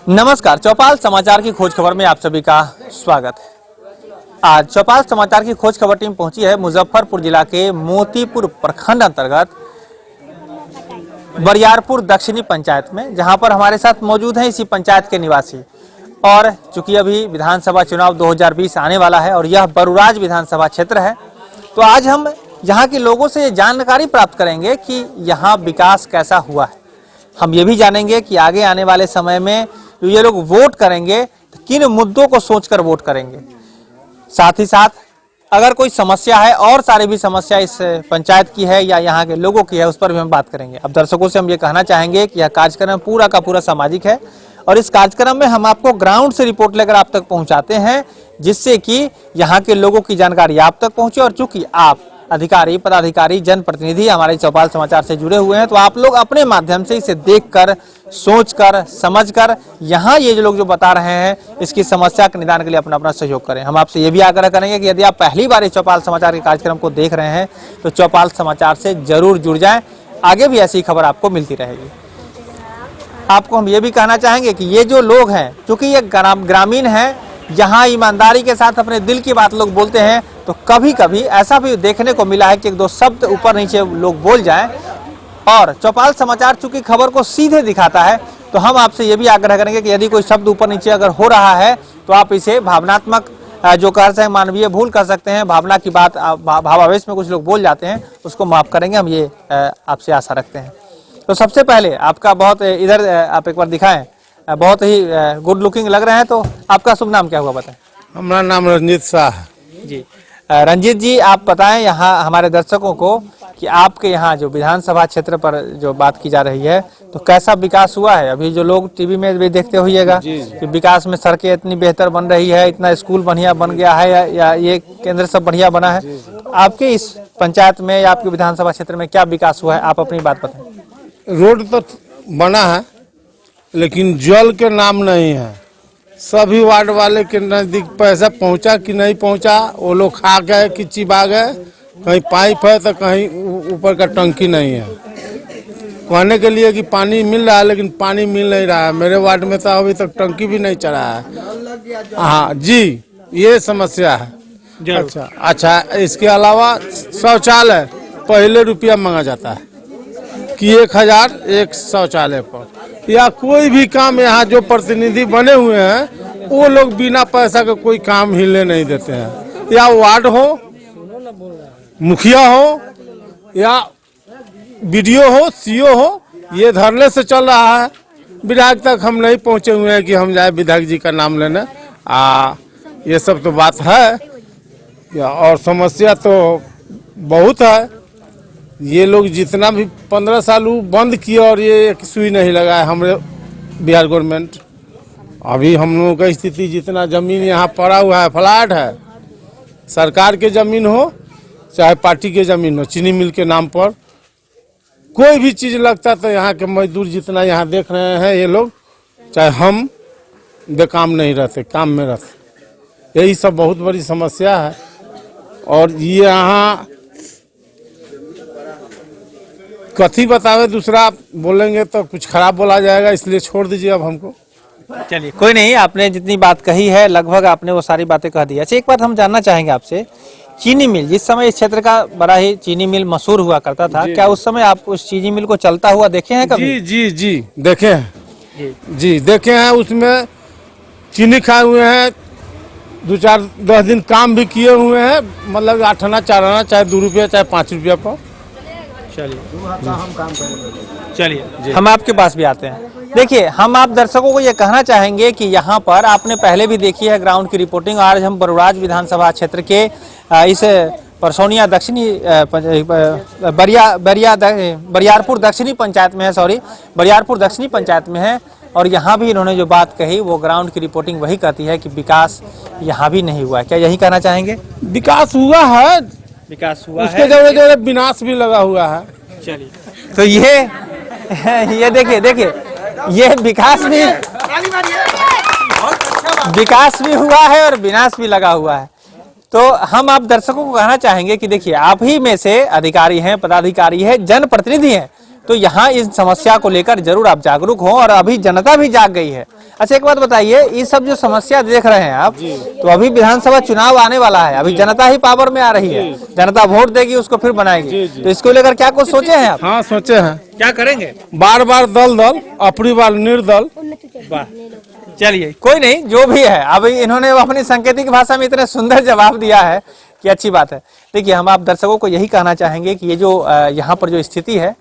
नमस्कार, चौपाल समाचार की खोज खबर में आप सभी का स्वागत है। आज चौपाल समाचार की खोज खबर टीम पहुंची है मुजफ्फरपुर जिला के मोतीपुर प्रखंड अंतर्गत बरियारपुर दक्षिणी पंचायत में, जहां पर हमारे साथ मौजूद हैं इसी पंचायत के निवासी। और चूंकि अभी विधानसभा चुनाव 2020 आने वाला है और यह बरुराज विधानसभा क्षेत्र है, तो आज हम यहाँ के लोगों से ये जानकारी प्राप्त करेंगे कि यहाँ विकास कैसा हुआ है। हम ये भी जानेंगे कि आगे आने वाले समय में जो ये लोग वोट करेंगे तो किन मुद्दों को सोचकर वोट करेंगे। साथ ही साथ अगर कोई समस्या है, और सारी भी समस्या इस पंचायत की है या यहाँ के लोगों की है, उस पर भी हम बात करेंगे। अब दर्शकों से हम ये कहना चाहेंगे कि यह कार्यक्रम पूरा का पूरा सामाजिक है और इस कार्यक्रम में हम आपको ग्राउंड से रिपोर्ट लेकर आप तक पहुँचाते हैं, जिससे कि यहाँ के लोगों की जानकारी आप तक पहुँचे। और चूंकि आप अधिकारी, पदाधिकारी, जनप्रतिनिधि हमारे चौपाल समाचार से जुड़े हुए हैं, तो आप लोग अपने माध्यम से इसे देखकर, सोचकर, समझकर यहाँ ये जो लोग जो बता रहे हैं इसकी समस्या के निदान के लिए अपना अपना सहयोग करें। हम आपसे ये भी आग्रह करेंगे कि यदि आप पहली बार इस चौपाल समाचार के कार्यक्रम को देख रहे हैं तो चौपाल समाचार से जरूर जुड़ जाएं। आगे भी ऐसी खबर आपको मिलती रहेगी। आपको हम ये भी कहना चाहेंगे कि ये जो लोग हैं, चूंकि ये ग्रामीण है, यहाँ ईमानदारी के साथ अपने दिल की बात लोग बोलते हैं, तो कभी कभी ऐसा भी देखने को मिला है कि एक दो शब्द ऊपर नीचे लोग बोल जाएं। और चौपाल समाचार चूंकि खबर को सीधे दिखाता है, तो हम आपसे ये भी आग्रह करेंगे कि यदि कोई शब्द ऊपर नीचे अगर हो रहा है तो आप इसे भावनात्मक जो कह सकते हैं, मानवीय भूल कर सकते हैं, भावना की बात, भावावेश में कुछ लोग बोल जाते हैं, उसको माफ करेंगे, हम ये आपसे आशा रखते हैं। तो सबसे पहले आपका बहुत, इधर आप एक बार दिखाएं, बहुत ही गुड लुकिंग लग रहे हैं। तो आपका शुभ नाम क्या हुआ बताएं? हमारा नाम रंजीत शाह जी। रंजीत जी, आप बताएं यहाँ हमारे दर्शकों को कि आपके यहाँ जो विधानसभा क्षेत्र पर जो बात की जा रही है, तो कैसा विकास हुआ है। अभी जो लोग टीवी में भी देखते होइएगा कि विकास में सड़कें इतनी बेहतर बन रही है, इतना स्कूल बढ़िया बन गया है, या ये केंद्र सब बढ़िया बना है। तो आपके इस पंचायत में या आपके विधानसभा क्षेत्र में क्या विकास हुआ है, आप अपनी बात बताएं। रोड तो बना है लेकिन जल के नाम नहीं है। सभी वार्ड वाले के नजदीक पैसा पहुंचा कि नहीं पहुंचा, वो लोग खा गए कि चिबा गए। कहीं पाइप है तो कहीं ऊपर का टंकी नहीं है। कहने के लिए कि पानी मिल रहा है, लेकिन पानी मिल नहीं रहा है। मेरे वार्ड में तो अभी तक टंकी भी नहीं चला है। हाँ जी, ये समस्या है। अच्छा, इसके अलावा शौचालय पहले रुपया मांगा जाता है कि 1000 एक शौचालय पर, या कोई भी काम यहाँ जो प्रतिनिधि बने हुए हैं वो लोग बिना पैसा के कोई काम हिले नहीं देते हैं। या वार्ड हो, मुखिया हो, या बीडीओ हो, सीओ हो, ये धरने से चल रहा है। विधायक तक हम नहीं पहुँचे हुए हैं कि हम जाए विधायक जी का नाम लेने। ये सब तो बात है, और समस्या तो बहुत है। ये लोग जितना भी 15 साल बंद किए और ये एक सुई नहीं लगाए हमारे बिहार गवर्नमेंट। अभी हम लोगों का स्थिति, जितना जमीन यहाँ पड़ा हुआ है, फ्लैट है, सरकार के जमीन हो चाहे पार्टी के जमीन हो, चीनी मिल के नाम पर कोई भी चीज लगता तो यहाँ के मजदूर जितना यहाँ देख रहे हैं ये लोग, चाहे हम बेकाम नहीं रहते, काम में रहते। यही सब बहुत बड़ी समस्या है। और ये यहाँ कथी बतावे, दूसरा बोलेंगे तो कुछ खराब बोला जाएगा, इसलिए छोड़ दीजिए अब हमको। चलिए, कोई नहीं, आपने जितनी बात कही है लगभग आपने वो सारी बातें कह दी। अच्छा, एक बात हम जानना चाहेंगे आपसे, चीनी मिल, जिस समय इस क्षेत्र का बड़ा ही चीनी मिल मशहूर हुआ करता था, क्या उस समय आप उस चीनी मिल को चलता हुआ देखे हैं कभी? जी जी जी देखे हैं। जी देखे हैं। उसमें चीनी खाए हुए हैं, 2-4-10 दिन काम भी किए हुए हैं, मतलब 8 आना 4 आना, चाहे 2 रुपया चाहे 5 रुपया पर। चलिए हम आपके पास भी आते हैं। देखिए, हम आप दर्शकों को ये कहना चाहेंगे कि यहाँ पर आपने पहले भी देखी है ग्राउंड की रिपोर्टिंग। आज हम बरुराज विधानसभा क्षेत्र के इस परसोनिया दक्षिणी बरियारपुर दक्षिणी पंचायत में है, बरियारपुर दक्षिणी पंचायत में है। और यहाँ भी इन्होंने जो बात कही वो ग्राउंड की रिपोर्टिंग वही कहती है कि विकास यहाँ भी नहीं हुआ है। क्या यही कहना चाहेंगे? विकास हुआ है, विकास हुआ उसके जगह विनाश भी लगा हुआ है। चलिए, तो ये देखिए ये विकास भी हुआ है और विनाश भी लगा हुआ है। तो हम आप दर्शकों को कहना चाहेंगे कि देखिए, आप ही में से अधिकारी हैं, पदाधिकारी हैं, जनप्रतिनिधि हैं, तो यहाँ इस समस्या को लेकर जरूर आप जागरूक हो और अभी जनता भी जाग गई है। अच्छा एक बात बताइए, ये सब जो समस्या देख रहे हैं आप, तो अभी विधानसभा चुनाव आने वाला है, अभी जनता ही पावर में आ रही है, जनता वोट देगी उसको फिर बनाएगी, तो इसको लेकर क्या कुछ सोचे हैं आप? हाँ सोचे हैं, क्या करेंगे? बार बार दल दल, अपनी बार निर्दल। चलिए कोई नहीं, जो भी है, अभी इन्होंने अपनी सांकेतिक भाषा में इतने सुंदर जवाब दिया है कि अच्छी बात है। देखिए हम आप दर्शकों को यही कहना चाहेंगे कि ये जो यहाँ पर जो स्थिति है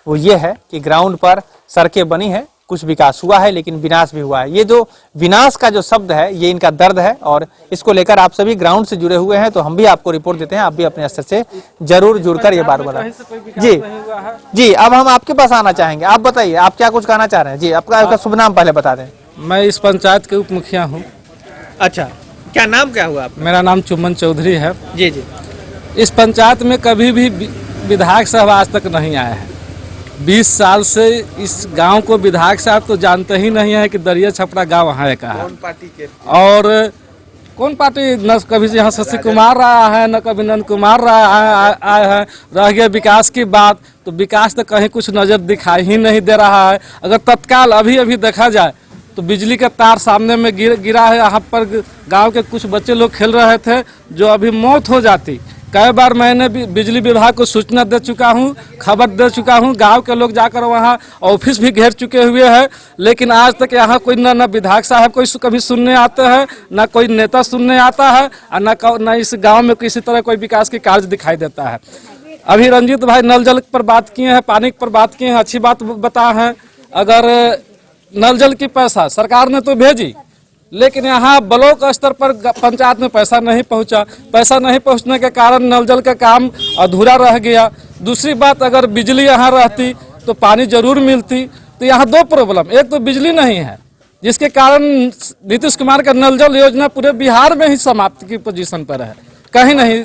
वो ये है कि ग्राउंड पर सड़कें बनी है, कुछ विकास हुआ है लेकिन विनाश भी हुआ है। ये जो विनाश का जो शब्द है ये इनका दर्द है और इसको लेकर आप सभी ग्राउंड से जुड़े हुए हैं, तो हम भी आपको रिपोर्ट देते हैं, आप भी अपने स्तर से जरूर जुड़कर ये बात बताएं। जी अब हम आपके पास आना चाहेंगे, आप बताइए आप क्या कुछ कहना चाह रहे हैं? जी आपका शुभ नाम पहले बता दें। मैं इस पंचायत के उप मुखिया हूँ। अच्छा, क्या नाम क्या हुआ आपका? मेरा नाम चुम्बन चौधरी है। जी जी। इस पंचायत में कभी भी विधायक साहब आज तक नहीं आए हैं। 20 साल से इस गांव को विधायक साहब तो जानते ही नहीं है कि दरिया छपरा गांव वहाँ का है। कौन पार्टी के? और कौन पार्टी, न कभी यहाँ शशि कुमार रहा है, न कभी नंद कुमार आए हैं। रह गया विकास की बात, तो विकास तो कहीं कुछ नज़र दिखाई ही नहीं दे रहा है। अगर तत्काल अभी अभी देखा जाए तो बिजली का तार सामने में गिरा है। यहाँ पर गांव के कुछ बच्चे लोग खेल रहे थे, जो अभी मौत हो जाती। कई बार मैंने बिजली विभाग को सूचना दे चुका हूँ, खबर दे चुका हूँ। गांव के लोग जाकर वहाँ ऑफिस भी घेर चुके हुए हैं, लेकिन आज तक यहाँ कोई न विधायक साहब कोई कभी सुनने आते हैं, न कोई नेता सुनने आता है, और न इस गाँव में किसी तरह कोई विकास की कार्य दिखाई देता है। अभी रंजीत भाई नल जल पर बात किए हैं, पानी पर बात किए हैं, अच्छी बात बताए हैं। अगर नल जल की पैसा सरकार ने तो भेजी, लेकिन यहाँ ब्लॉक स्तर पर पंचायत में पैसा नहीं पहुँचा। पैसा नहीं पहुँचने के कारण नल जल का काम अधूरा रह गया। दूसरी बात, अगर बिजली यहाँ रहती तो पानी जरूर मिलती। तो यहाँ दो प्रॉब्लम, एक तो बिजली नहीं है, जिसके कारण नीतीश कुमार का नल जल योजना पूरे बिहार में ही समाप्त की पोजीशन पर है, कहीं नहीं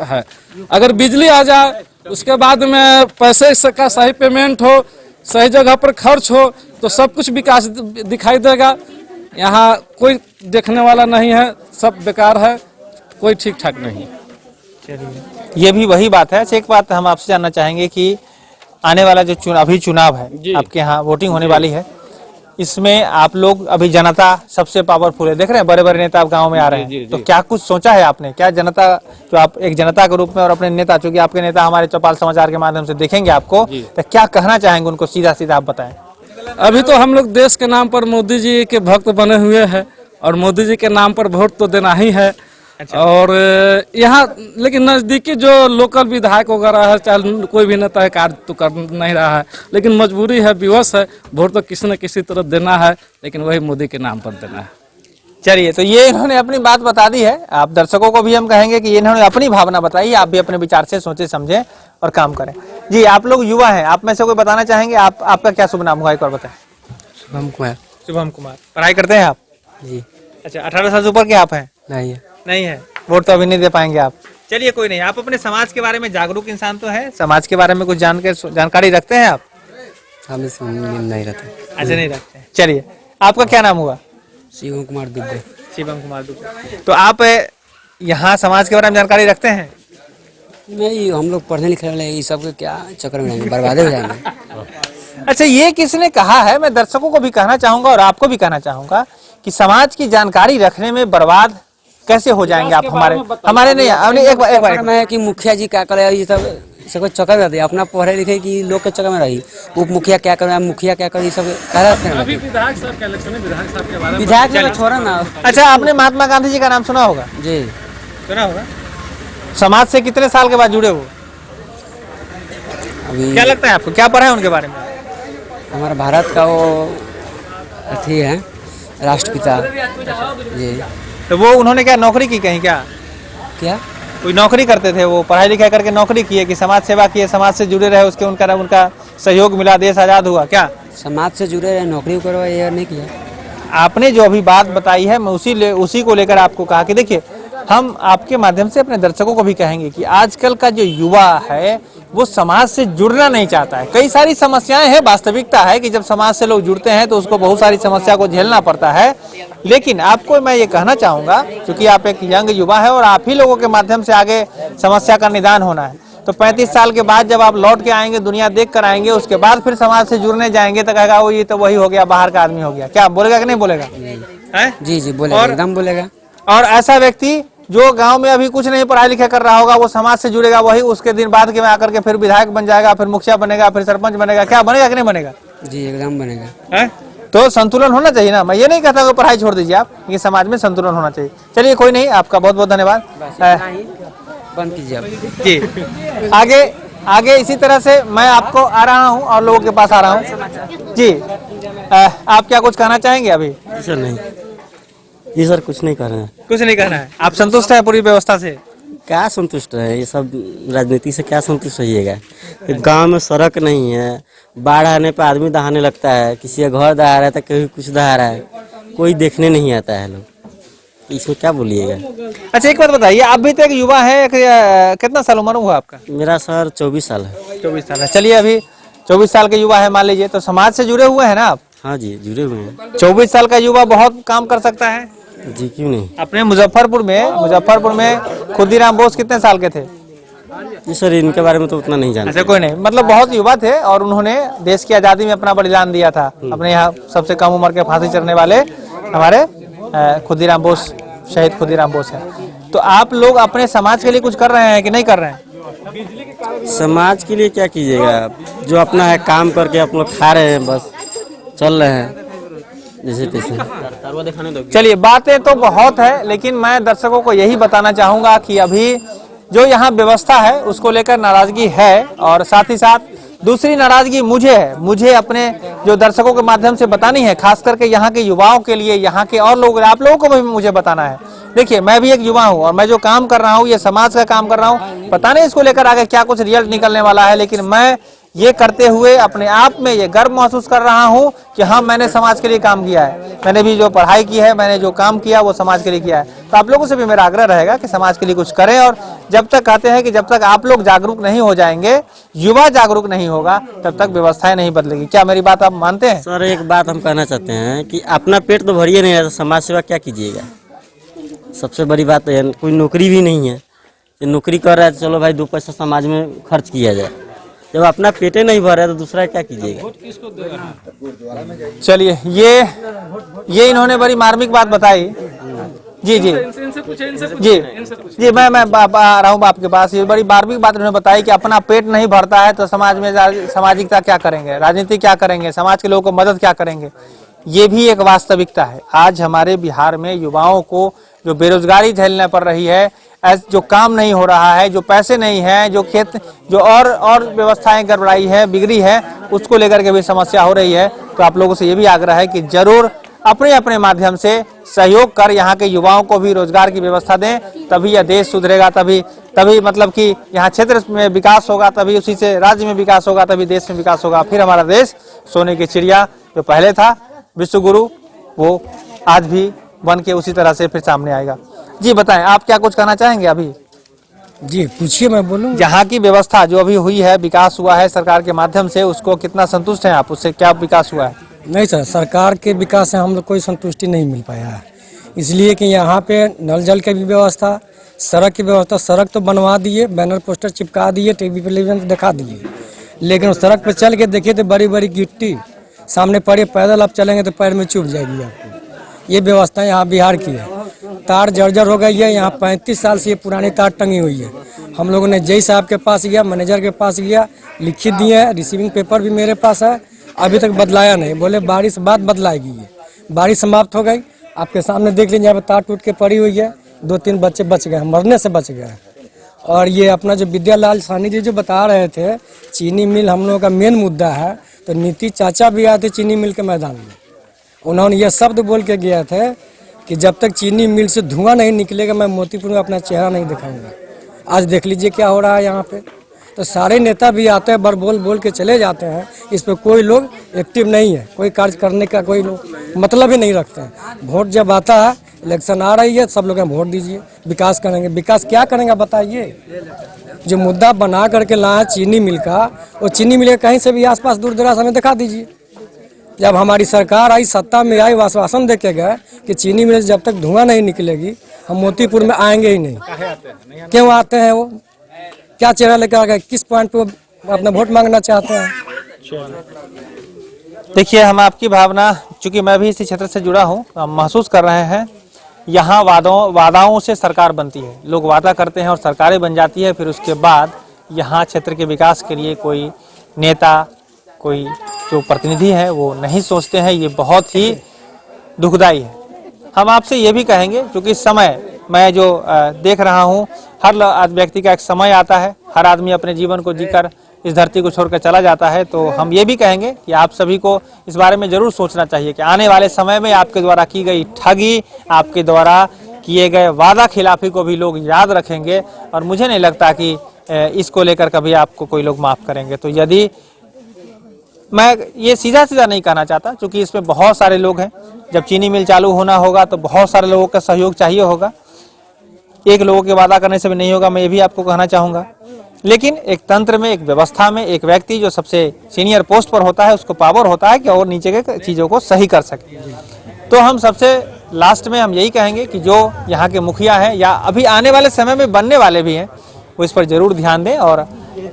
है। अगर बिजली आ जाए, उसके बाद में पैसे का सही पेमेंट हो, सही जगह पर खर्च हो, तो सब कुछ विकास दिखाई देगा। यहाँ कोई देखने वाला नहीं है, सब बेकार है, कोई ठीक ठाक नहीं। चलिए ये भी वही बात है। एक बात हम आपसे जानना चाहेंगे कि आने वाला जो अभी चुनाव है, आपके यहाँ वोटिंग होने वाली है, इसमें आप लोग अभी जनता सबसे पावरफुल है, देख रहे हैं बड़े बड़े नेता आप गाँव में आ रहे हैं, तो क्या कुछ सोचा है आपने? क्या जनता, जो आप एक जनता के रूप में और अपने नेता, चूंकि आपके नेता हमारे चौपाल समाचार के माध्यम से देखेंगे आपको, तो क्या कहना चाहेंगे उनको? सीधा सीधा आप बताएं। अभी तो हम लोग देश के नाम पर मोदी जी के भक्त बने हुए हैं और मोदी जी के नाम पर वोट तो देना ही है। अच्छा। और यहाँ लेकिन नज़दीकी जो लोकल विधायक वगैरह है, चाहे कोई भी नेता है, कार्य तो कर नहीं रहा है, लेकिन मजबूरी है, विवश है, वोट तो किसी न किसी तरह देना है, लेकिन वही मोदी के नाम पर देना है। चलिए, तो ये इन्होंने अपनी बात बता दी है। आप दर्शकों को भी हम कहेंगे कि इन्होंने अपनी भावना बताई, आप भी अपने विचार से सोचे समझें और काम करें। जी आप लोग युवा हैं, आप में से कोई बताना चाहेंगे? आपका क्या शुभ नाम हुआ, एक बार बताएं। शुभम कुमार। शुभम कुमार, पढ़ाई करते हैं आप? जी। अच्छा, 18 साल से ऊपर के आप हैं? नहीं है। नहीं है, वोट तो अभी नहीं दे पाएंगे आप। चलिए कोई नहीं, आप अपने समाज के बारे में जागरूक इंसान तो है, समाज के बारे में कुछ जानकारी रखते हैं आप? हम इसमें नहीं रहते। अच्छा नहीं रखते। चलिए, आपका क्या नाम हुआ? शिवम कुमार दुबे। शिवम कुमार दुबे। तो आप यहाँ समाज के बारे में जानकारी रखते हैं? नहीं, हम लोग पढ़ने लिखने वाले ये सब क्या चक्कर में रहेंगे, बर्बाद हो जाएंगे। अच्छा, ये किसने कहा है? मैं दर्शकों को भी कहना चाहूंगा और आपको भी कहना चाहूंगा कि समाज की जानकारी रखने में बर्बाद कैसे हो जाएंगे आप? हमारे नहीं, एक बार मैं कि मुखिया जी क्या करे, ये सब चक्कर में रहते, अपना पढ़े लिखे कि लोग के चक्कर में रही। उप मुखिया क्या करे, मुखिया क्या करे, ये सब विधायक साहब के इलेक्शन है, विधायक साहब के बारे में विधायक छोड़ा ना। अच्छा, आपने महात्मा गांधी जी का नाम सुना होगा? जी सुना होगा। समाज से कितने साल के बाद जुड़े हो? अभी क्या लगता है आपको, क्या पढ़ा है उनके बारे में? हमारा भारत का वो अथी है, राष्ट्रपिता जी। तो वो उन्होंने क्या नौकरी की कहीं? क्या कोई नौकरी करते थे? वो पढ़ाई लिखाई करके नौकरी किए कि समाज सेवा किए, समाज से जुड़े रहे, उसके उनका सहयोग मिला, देश आजाद हुआ? क्या समाज से जुड़े रहे, नौकरी करवा, ये नहीं किया। आपने जो अभी बात बताई है, मैं उसी को लेकर आपको कहा कि देखिए, हम आपके माध्यम से अपने दर्शकों को भी कहेंगे कि आजकल का जो युवा है वो समाज से जुड़ना नहीं चाहता है। कई सारी समस्याएं हैं, वास्तविकता है कि जब समाज से लोग जुड़ते हैं तो उसको बहुत सारी समस्या को झेलना पड़ता है। लेकिन आपको मैं ये कहना चाहूँगा, क्योंकि आप एक यंग युवा है और आप ही लोगों के माध्यम से आगे समस्या का निदान होना है, तो 35 साल के बाद जब आप लौट के आएंगे, दुनिया देख कर आएंगे, उसके बाद फिर समाज से जुड़ने जाएंगे तो कहेगा वो ये तो वही हो गया, बाहर का आदमी हो गया। क्या बोलेगा कि नहीं बोलेगा? हैं? जी जी बोलेगा, एकदम बोलेगा। और ऐसा व्यक्ति जो गांव में अभी कुछ नहीं पढ़ाई लिखा कर रहा होगा, वो समाज से जुड़ेगा, वही उसके दिन बाद के में आकर के फिर विधायक बन जाएगा, फिर मुखिया बनेगा, फिर सरपंच बनेगा। क्या बनेगा कि नहीं बनेगा? जी एकदम बनेगा। है? तो संतुलन होना चाहिए ना। मैं ये नहीं कहता कि पढ़ाई छोड़ दीजिए आप, ये समाज में संतुलन होना चाहिए। चलिए कोई नहीं, आपका बहुत बहुत धन्यवाद। बंद कीजिए आप। जी आगे आगे इसी तरह से मैं आपको आ रहा हूँ और लोगों के पास आ रहा हूँ। जी आप क्या कुछ कहना चाहेंगे अभी? सर नहीं जी सर, कुछ नहीं कर रहे हैं। कुछ नहीं कहना है। आप संतुष्ट हैं पूरी व्यवस्था से? क्या संतुष्ट है, ये सब राजनीति से क्या संतुष्ट रहिएगा। गांव में सड़क नहीं है, बाढ़ आने पर आदमी दहाने लगता है, किसी का घर दहा रहा है तो कहीं कुछ दहा रहा है, कोई देखने नहीं आता है लोग, इसमें क्या बोलिएगा। अच्छा एक बात बताइए, आप भी तो एक युवा है, कितना साल उम्र हुआ आपका? मेरा सर 24 साल है। 24 साल है। चलिए अभी 24 साल के युवा है मान लीजिए, तो समाज से जुड़े हुए हैं ना आप? हाँ जी जुड़े हुए हैं। 24 साल का युवा बहुत काम कर सकता है जी, क्यों नहीं। अपने मुजफ्फरपुर में खुदीराम बोस कितने साल के थे? जी सर इनके बारे में तो उतना नहीं जानते। ऐसे कोई नहीं, मतलब बहुत युवा थे और उन्होंने देश की आज़ादी में अपना बलिदान दिया था। अपने यहाँ सबसे कम उम्र के फांसी चढ़ने वाले हमारे खुदीराम बोस, शहीद खुदीराम बोस है। तो आप लोग अपने समाज के लिए कुछ कर रहे हैं कि नहीं कर रहे हैं? समाज के लिए क्या कीजिएगा, जो अपना है काम करके आप लोग खा रहे हैं, बस चल रहे हैं जैसे तैसे। चलिए बातें तो बहुत है, लेकिन मैं दर्शकों को यही बताना चाहूंगा कि अभी जो यहाँ व्यवस्था है उसको लेकर नाराजगी है, और साथ ही साथ दूसरी नाराजगी मुझे है। मुझे अपने जो दर्शकों के माध्यम से बतानी है, खास करके यहाँ के युवाओं के लिए, यहाँ के और लोग, आप लोगों को भी मुझे बताना है। देखिए मैं भी एक युवा हूँ और मैं जो काम कर रहा हूँ ये समाज का काम कर रहा हूँ। पता नहीं इसको लेकर आगे क्या कुछ रिजल्ट निकलने वाला है, लेकिन मैं ये करते हुए अपने आप में ये गर्व महसूस कर रहा हूँ कि हाँ मैंने समाज के लिए काम किया है। मैंने भी जो पढ़ाई की है, मैंने जो काम किया वो समाज के लिए किया है। तो आप लोगों से भी मेरा आग्रह रहेगा कि समाज के लिए कुछ करें, और जब तक कहते हैं कि जब तक आप लोग जागरूक नहीं हो जाएंगे, युवा जागरूक नहीं होगा, तब तक व्यवस्थाएं नहीं बदलेगी। क्या मेरी बात आप मानते हैं? सर एक बात हम कहना चाहते हैं कि अपना पेट तो भरिए नहीं है, समाज सेवा क्या कीजिएगा। सबसे बड़ी बात है कोई नौकरी भी नहीं है, नौकरी कर रहा है तो चलो भाई 2 पैसा समाज में खर्च किया जाए। जब अपना पेटे नहीं भर रहा है तो दूसरा क्या कीजिएगा। चलिए ये इन्होंने बड़ी मार्मिक बात बताई। जी जी जी जी मैं आ रहा हूँ आपके पास। ये बड़ी मार्मिक बात इन्होंने बताई कि अपना पेट नहीं भरता है तो समाज में सामाजिकता क्या करेंगे, राजनीति क्या करेंगे, समाज के लोगों को मदद क्या करेंगे। ये भी एक वास्तविकता है। आज हमारे बिहार में युवाओं को जो बेरोजगारी झेलना पड़ रही है, जो काम नहीं हो रहा है, जो पैसे नहीं है, जो खेत जो और व्यवस्थाएं गड़बड़ाई है, बिगड़ी है, उसको लेकर के भी समस्या हो रही है। तो आप लोगों से ये भी आग्रह है कि जरूर अपने अपने माध्यम से सहयोग कर यहाँ के युवाओं को भी रोजगार की व्यवस्था दें, तभी यह देश सुधरेगा, तभी मतलब कि यहाँ क्षेत्र में विकास होगा, तभी उसी से राज्य में विकास होगा, तभी देश में विकास होगा। फिर हमारा देश सोने की चिड़िया जो पहले था विश्व गुरु, वो आज भी बन के उसी तरह से फिर सामने आएगा। जी बताएं, आप क्या कुछ कहना चाहेंगे अभी? जी पूछिए, मैं बोलूँ। यहाँ की व्यवस्था जो अभी हुई है, विकास हुआ है सरकार के माध्यम से, उसको कितना संतुष्ट हैं आप? उससे क्या विकास हुआ है? नहीं सर, सरकार के विकास से हम लोग कोई संतुष्टि नहीं मिल पाया है, इसलिए कि यहाँ पे नल जल की भी व्यवस्था, सड़क की व्यवस्था, सड़क तो बनवा दिए, बैनर पोस्टर चिपका दिए, टीवी टेलीविजन दिखा दिए, लेकिन उस सड़क पर चल के देखिए तो बड़ी बड़ी गिट्टी सामने पड़े, पैदल आप चलेंगे तो पैर में चुभ जाएगी आपको। ये व्यवस्था यहाँ बिहार की है। तार जर्जर हो गई है, यहाँ 35 साल से ये पुरानी तार टंगी हुई है। हम लोगों ने जय साहब के पास गया, मैनेजर के पास गया, लिखित दिए है, रिसीविंग पेपर भी मेरे पास है, अभी तक बदलाया नहीं। बोले बारिश बाद बदलाएगी। ये बारिश समाप्त हो गई, आपके सामने देख लीजिए, यहाँ पे तार टूट के पड़ी हुई है, 2-3 बच्चे बच गए, मरने से बच गए। और ये अपना जो विद्यालाल साहनी जी जो बता रहे थे, चीनी मिल हम लोगों का मेन मुद्दा है, तो नीति चाचा भी आए थे चीनी मिल के मैदान में, उन्होंने ये शब्द बोल के गया थे कि जब तक चीनी मिल से धुआं नहीं निकलेगा मैं मोतीपुर में अपना चेहरा नहीं दिखाऊंगा। आज देख लीजिए क्या हो रहा है यहाँ पे। तो सारे नेता भी आते हैं, बोल बोल के चले जाते हैं, इस पर कोई लोग एक्टिव नहीं है, कोई कार्य करने का कोई लोग मतलब ही नहीं रखते हैं। वोट जब आता है, इलेक्शन आ रही है, सब लोग वोट दीजिए, विकास करेंगे। विकास क्या करेंगे बताइए? जो मुद्दा बना करके लाए चीनी मिल का, वो चीनी मिल कहीं से भी आसपास दूर दराज हमें दिखा दीजिए। जब हमारी सरकार आई, सत्ता में आई, आश्वासन दे के गए कि चीनी मिल जब तक धुआं नहीं निकलेगी हम मोतीपुर में आएंगे ही नहीं। क्यों आते हैं वो? क्या चेहरा लेकर आ गए, किस पॉइंट पे वो अपना वोट मांगना चाहते हैं। देखिए, हम आपकी भावना, चूंकि मैं भी इसी क्षेत्र से जुड़ा हूँ, हम महसूस कर रहे हैं। यहाँ वादाओं से सरकार बनती है, लोग वादा करते हैं और सरकारें बन जाती है, फिर उसके बाद यहाँ क्षेत्र के विकास के लिए कोई नेता, कोई जो प्रतिनिधि है वो नहीं सोचते हैं। ये बहुत ही दुखदाई है। हम आपसे ये भी कहेंगे, क्योंकि इस समय मैं जो देख रहा हूँ, हर व्यक्ति का एक समय आता है, हर आदमी अपने जीवन को जीकर इस धरती को छोड़कर चला जाता है। तो हम ये भी कहेंगे कि आप सभी को इस बारे में जरूर सोचना चाहिए कि आने वाले समय में आपके द्वारा की गई ठगी, आपके द्वारा किए गए वादा खिलाफी को भी लोग याद रखेंगे, और मुझे नहीं लगता कि इसको लेकर कभी आपको कोई लोग माफ करेंगे। तो यदि मैं ये सीधा नहीं कहना चाहता, क्योंकि इसमें बहुत सारे लोग हैं। जब चीनी मिल चालू होना होगा तो बहुत सारे लोगों का सहयोग चाहिए होगा, एक लोगों के वादा करने से भी नहीं होगा, मैं ये भी आपको कहना चाहूँगा। लेकिन एक तंत्र में, एक व्यवस्था में, एक व्यक्ति जो सबसे सीनियर पोस्ट पर होता है, उसको पावर होता है कि और नीचे के चीज़ों को सही कर सके। तो हम सबसे लास्ट में हम यही कहेंगे कि जो यहाँ के मुखिया हैं या अभी आने वाले समय में बनने वाले भी हैं, वो इस पर जरूर ध्यान दें और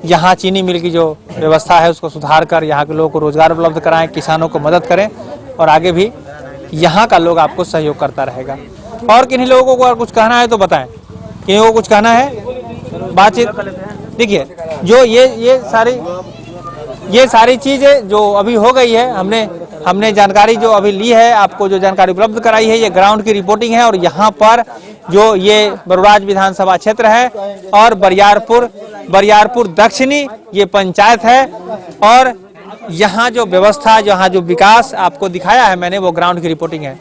यहाँ चीनी मिल की जो व्यवस्था है उसको सुधार कर यहाँ के लोगों को रोजगार उपलब्ध कराएं, किसानों को मदद करें, और आगे भी यहाँ का लोग आपको सहयोग करता रहेगा। और किन्हीं लोगों को अगर कुछ कहना है तो बताएं, किन्हीं को कुछ कहना है, बातचीत। देखिए, जो ये सारी चीज़ें जो अभी हो गई है, हमने जानकारी जो अभी ली है, आपको जो जानकारी उपलब्ध कराई है, ये ग्राउंड की रिपोर्टिंग है। और यहाँ पर जो ये बरुराज विधानसभा क्षेत्र है और बरियारपुर दक्षिणी ये पंचायत है, और यहाँ जो व्यवस्था, यहाँ जो विकास आपको दिखाया है मैंने, वो ग्राउंड की रिपोर्टिंग है।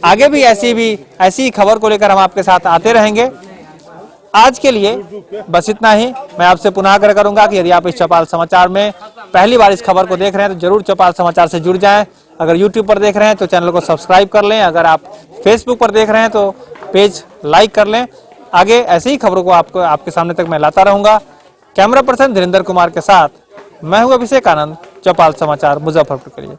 आगे भी ऐसी खबर को लेकर हम आपके साथ आते रहेंगे। आज के लिए बस इतना ही। मैं आपसे पुनः आग्रह करूंगा कि यदि आप इस चौपाल समाचार में पहली बार इस खबर को देख रहे हैं तो जरूर चौपाल समाचार से जुड़ जाएं। अगर YouTube पर देख रहे हैं तो चैनल को सब्सक्राइब कर लें। अगर आप Facebook पर देख रहे हैं तो पेज लाइक कर लें। आगे ऐसे ही खबरों को आपके सामने तक मैं लाता रहूंगा। कैमरा पर्सन धीरेन्द्र कुमार के साथ मैं हूं अभिषेक आनंद, चौपाल समाचार मुजफ्फरपुर के लिए।